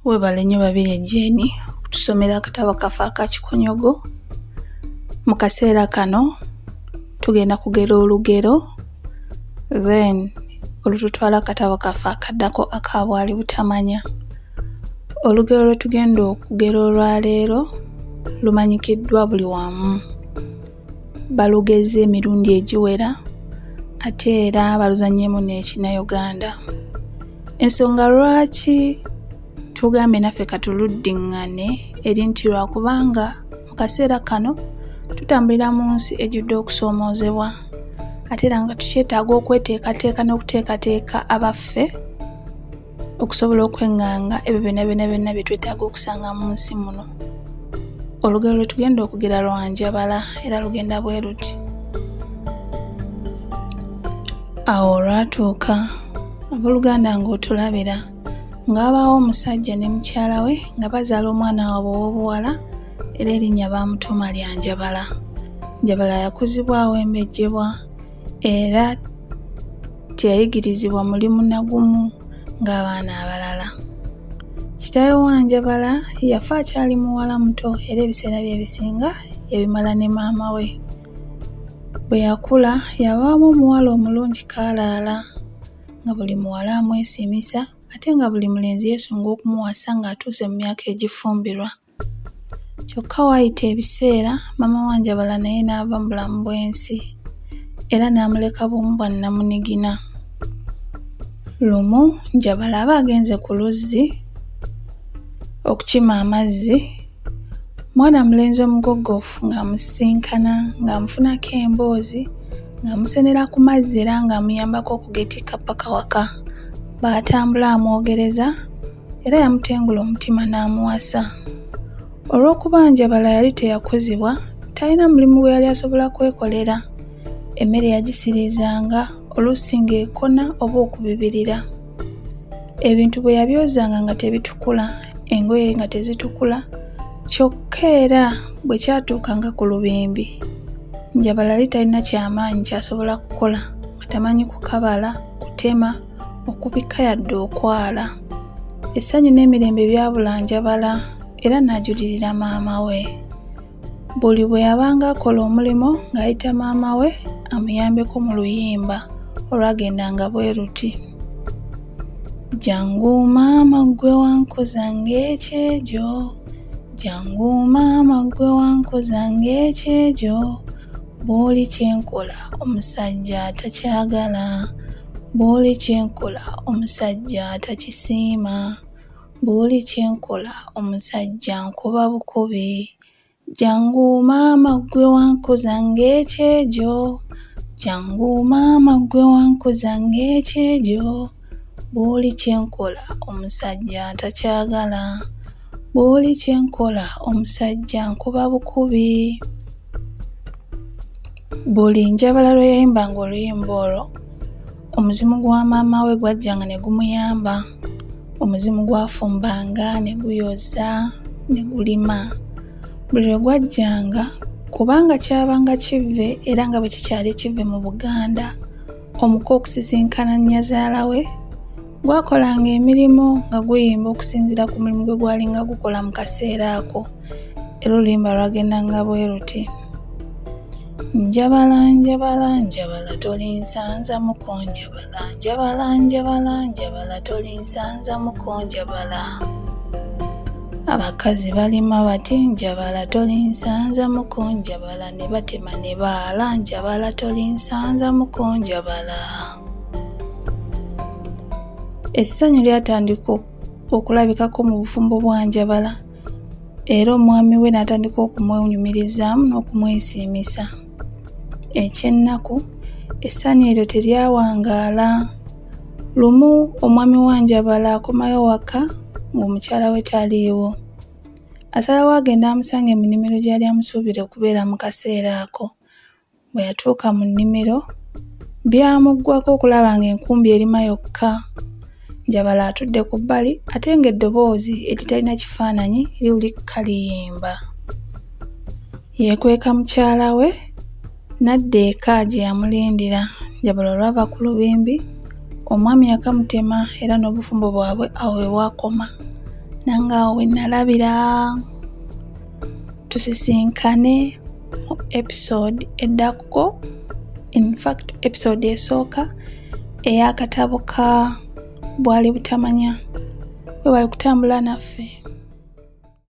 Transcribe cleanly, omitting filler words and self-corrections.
Webale nnyo babiri Jane tusomera akatabo kaffe akakikonyogo. Mu kaseera kano tugenda kugera olugero then olututwala akatabo kaffe akaddako akabwali butamanya. Olugero lwe tugenda okugera olwaleero lumanyikiddwa buli wamu. Balugeze emirundi egiwera ate era baluzannyemu n'Ekinnayuganda. Ensonga lwaki tugambye naffe katuluddiŋŋane eri nti lwakubanga mu kaseera kano tutambulira mu nsi ejjudde okusoomoozebwa ate era nga tukyetaaga okweteekateeka n'okuteekateeka abaffe okusobola okweŋŋanga ebyo byonna bye twetaaga okusanga mu nsi muno. Olugero lwe tugenda okugera lwanjabala era lugenda bwe luti. Awo olwatuuka abooluganda ng'otulabira ng'abaawo omusajja ne mukyala we nga bazaala omwana waabwe ow'obuwala era erinnya baamutuuma lya Njabala. Njabala yakuzibwa awembejjebwa era teyayigirizibwa mulimu na gumu ng'abaana abalala. Kitaawe wa Njabala yafa akyali muwala muto era ebiseera bye ebisinga yabimala ne maama we. Bwe yakula yabaamu omuwala omulungi Kaalaala nga buli muwala amwesiimisa ate nga buli mulenzi yeesunga okumuwasa ng'atuuse mu myaka egifumbirwa. Kyokka waayita ebiseera maama wa Njabala naye n'ava mu bulamu bw'ensi era n'amuleka bumu bwa nnamunigina. Lumu Njabala aba agenze ku luzzi okukima amazzi, mwana mulenzi omugoggoofu ng'amusisinkana ng'amufunako emboozi ng'amusenera ku mazzi era ng'amuyambako okugetikka paka waka. Baatambula amwogereza era yamutengula omutima n'amuwasa. Olw'okuba Njabala yali teyakuzibwa, talina mulimu gwe yali asobola kwekolera. Emmere yagisiriizanga oluusi ng'ekona oba okubibirira. Ebintu bwe yabyozanga nga tebitukula, engoye nga tezitukula, kyokka era bwe kyatuukanga ku lubimbi, Njabala yali talina kyamaanyi ky'asobola kukola nga tamanyi kukabala, kutema, okubikka yadde okwala. Essanyu n'emirembe byabula Njabala era n'ajulirira maama we. Buli bwe yabanga akola omulimu ng'ayita maama we amuyambeko mu luyimba olwagendanga bwe luti. Jangu maama ggwe wankuzanga ekyejo, jangu maama ggwe wankuzanga ekyejo, bw'oli kyenkola omusajja atakyagala, bw'oli kyenkola omusajja atakisiima, bw'oli kyenkola omusajja nkuba bukubi. Jangu maama ggwe wankuzanga ekyejo, jangu maama ggwe wankuzanga ekyejo, bw'oli kyenkola omusajja atakyagala, bw'oli kyenkola omusajja nkuba bukubi. Buli Njabala lwe yayimbanga oluyimba olwo, omuzimu gwa maama we gwajjanga ne gumuyamba. Omuzimu gwafumbanga ne guyoza ne gulima. Buli lwe gwajjanga kubanga kyabanga kivve era nga bwe kikyali kivve mu Buganda, omuko okusisinkana nnyazaala we gwakolanga emirimu nga guyimba okusinziira ku mulimu gwe gwalinga gukola mu kaseera ako. Era oluyimba lwagendanga bwe luti. Njabala njabala njabala tolinsanza muko njabala, njabala njabala njabala tolinsanza muko njabala. Abakazi balima bati njabala tolinsanza muko njabala, ne batema ne baala njabala tolinsanza muko njabala. Essanyu lyatandika okulabikako mu bufumbo bwa Njabala era omwami we n'atandika okumwenyumirizaamu n'okumwesiimisa. Eky'ennaku essanyu eryo teryawangaala. Lumu omwami wa Njabala akomayo waka ng'omukyala we taliiwo. Asalawo agenda amusanga mu nnimiro gy'ali amusuubira okubeera mu kaseera ako. Bwe yatuuka mu nnimiro byamuggwako okulaba ng'enkumbi erima yokka. Njabala atudde ku bbali ate ng'eddoboozi eritalina kifaananyi liwulika liyimba. Yeekweka mukyala we n'adda eka gye yamulindira. Njabala olwava ku lubimbi omwami yakamutema era n'obufumbo bwabwe awo we bwakoma. nangawo we nalabira. Tusisinkane mu episode eddako, in fact episode esooka ey'akatabo ka Bwali Butamanya. Bwe bali kutambula naffe.